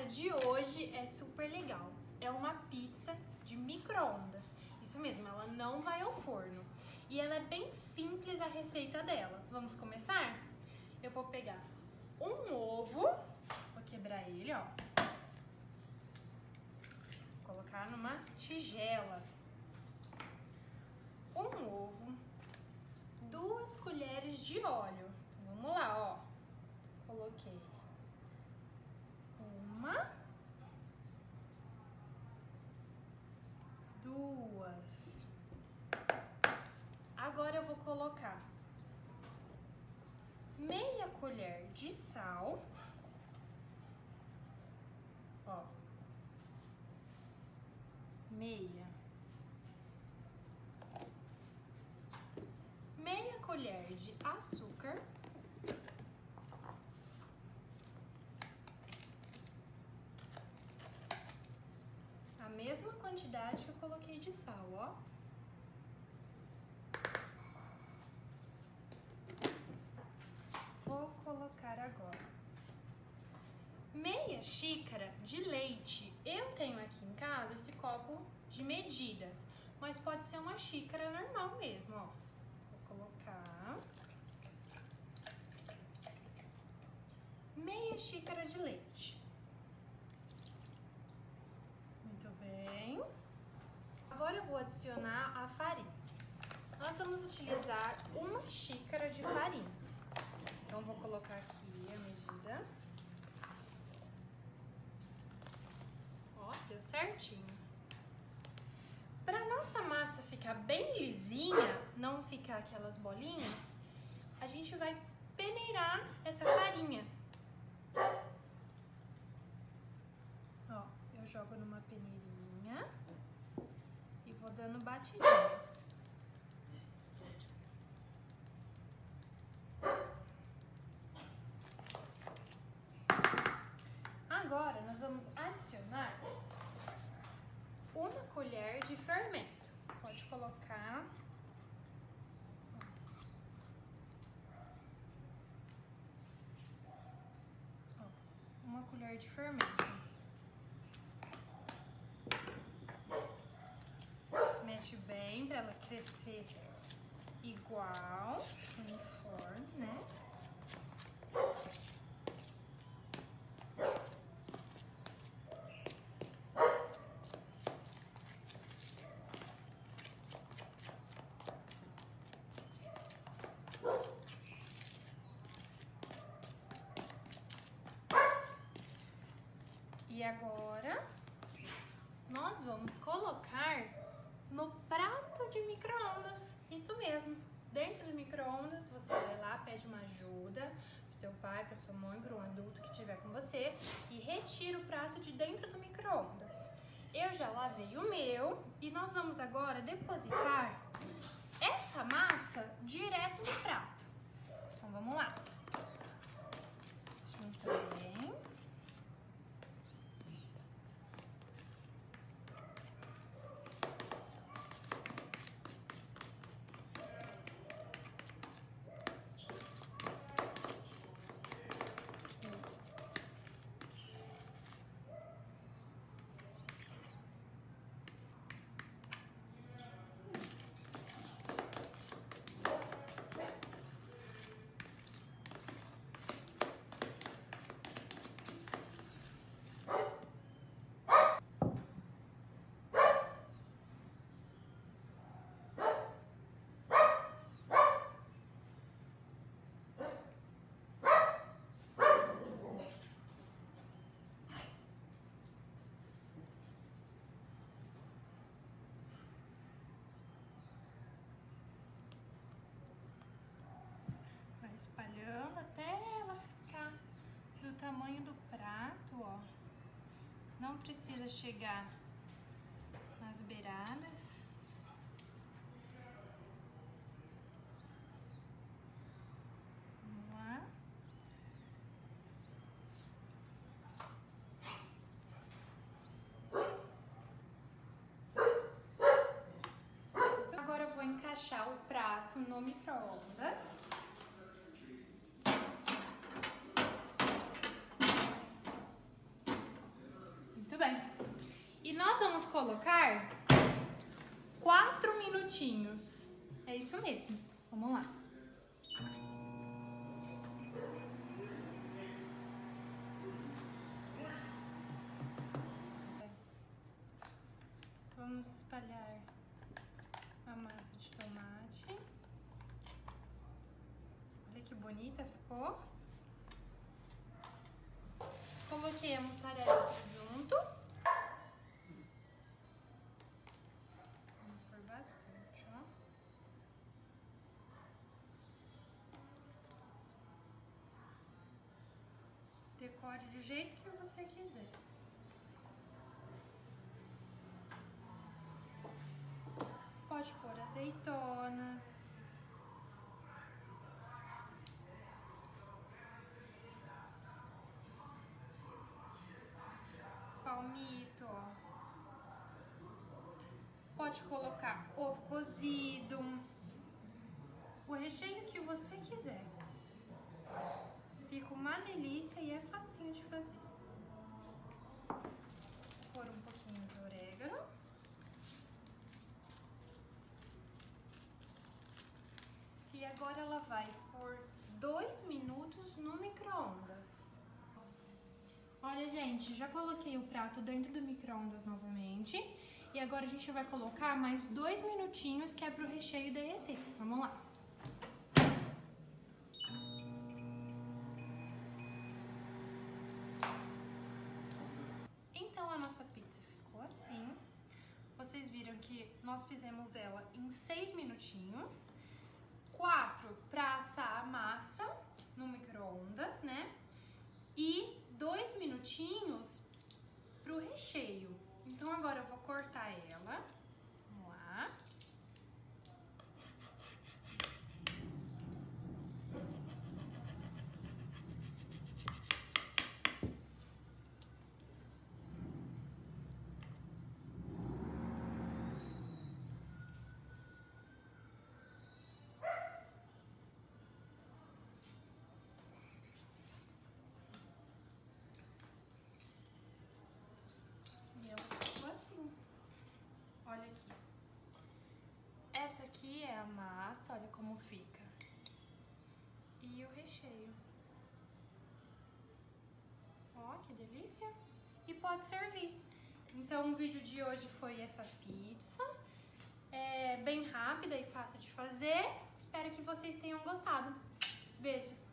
Galera, de hoje é super legal. É uma pizza de micro-ondas. Isso mesmo, ela não vai ao forno. E ela é bem simples a receita dela. Vamos começar? Eu vou pegar um ovo, vou quebrar ele, ó. Vou colocar numa tigela. Um ovo, 2 colheres de óleo. Vamos lá, ó. Coloquei uma, 2. Agora eu vou colocar meia colher de sal, ó, meia colher de açúcar, a mesma quantidade que eu coloquei de sal, ó. Vou colocar agora meia xícara de leite. Eu tenho aqui em casa esse copo de medidas, mas pode ser uma xícara normal mesmo, ó. Vou colocar meia xícara de leite. Muito bem. Agora eu vou adicionar a farinha. Nós vamos utilizar uma xícara de farinha. Então, vou colocar aqui a medida. Ó, deu certinho. Para nossa massa ficar bem lisinha, não ficar aquelas bolinhas, a gente vai peneirar essa farinha. Ó, eu jogo numa peneirinha e vou dando batidinhas. Agora, nós vamos adicionar uma colher de fermento. Pode colocar. Ó, uma colher de fermento. Mexe bem para ela crescer igual, uniforme, né? E agora, nós vamos colocar no prato de micro-ondas. Isso mesmo. Dentro do micro-ondas, você vai lá, pede uma ajuda pro seu pai, pra sua mãe, para um adulto que estiver com você e retira o prato de dentro do micro-ondas. Eu já lavei o meu e nós vamos agora depositar essa massa direto no prato. Então, vamos lá. Junta bem. Espalhando até ela ficar do tamanho do prato, ó. Não precisa chegar nas beiradas. Vamos lá. Agora eu vou encaixar o prato no micro-ondas. Muito bem. E nós vamos colocar 4 minutinhos. É isso mesmo. Vamos lá. Vamos espalhar a massa de tomate. Olha que bonita ficou. Coloquei a mussarela de presunto. Vamos pôr bastante, ó. Decore do jeito que você quiser. Pode pôr azeitona. Palmito, ó. Pode colocar ovo cozido. O recheio que você quiser. Fica uma delícia e é facinho de fazer. Pôr um pouquinho de orégano. E agora ela vai por 2 minutos no micro-ondas. Olha, gente, já coloquei o prato dentro do micro-ondas novamente. E agora a gente vai colocar mais 2 minutinhos, que é pro recheio derreter. Vamos lá. Então a nossa pizza ficou assim. Vocês viram que nós fizemos ela em 6 minutinhos. 4 para assar a massa no micro-ondas, né? E 2 minutinhos pro recheio. Então agora eu vou cortar ela. Vamos lá. E ela ficou assim. Olha aqui. Essa aqui é a massa, olha como fica. E o recheio. Ó, que delícia. E pode servir. Então o vídeo de hoje foi essa pizza. É bem rápida e fácil de fazer. Espero que vocês tenham gostado. Beijos!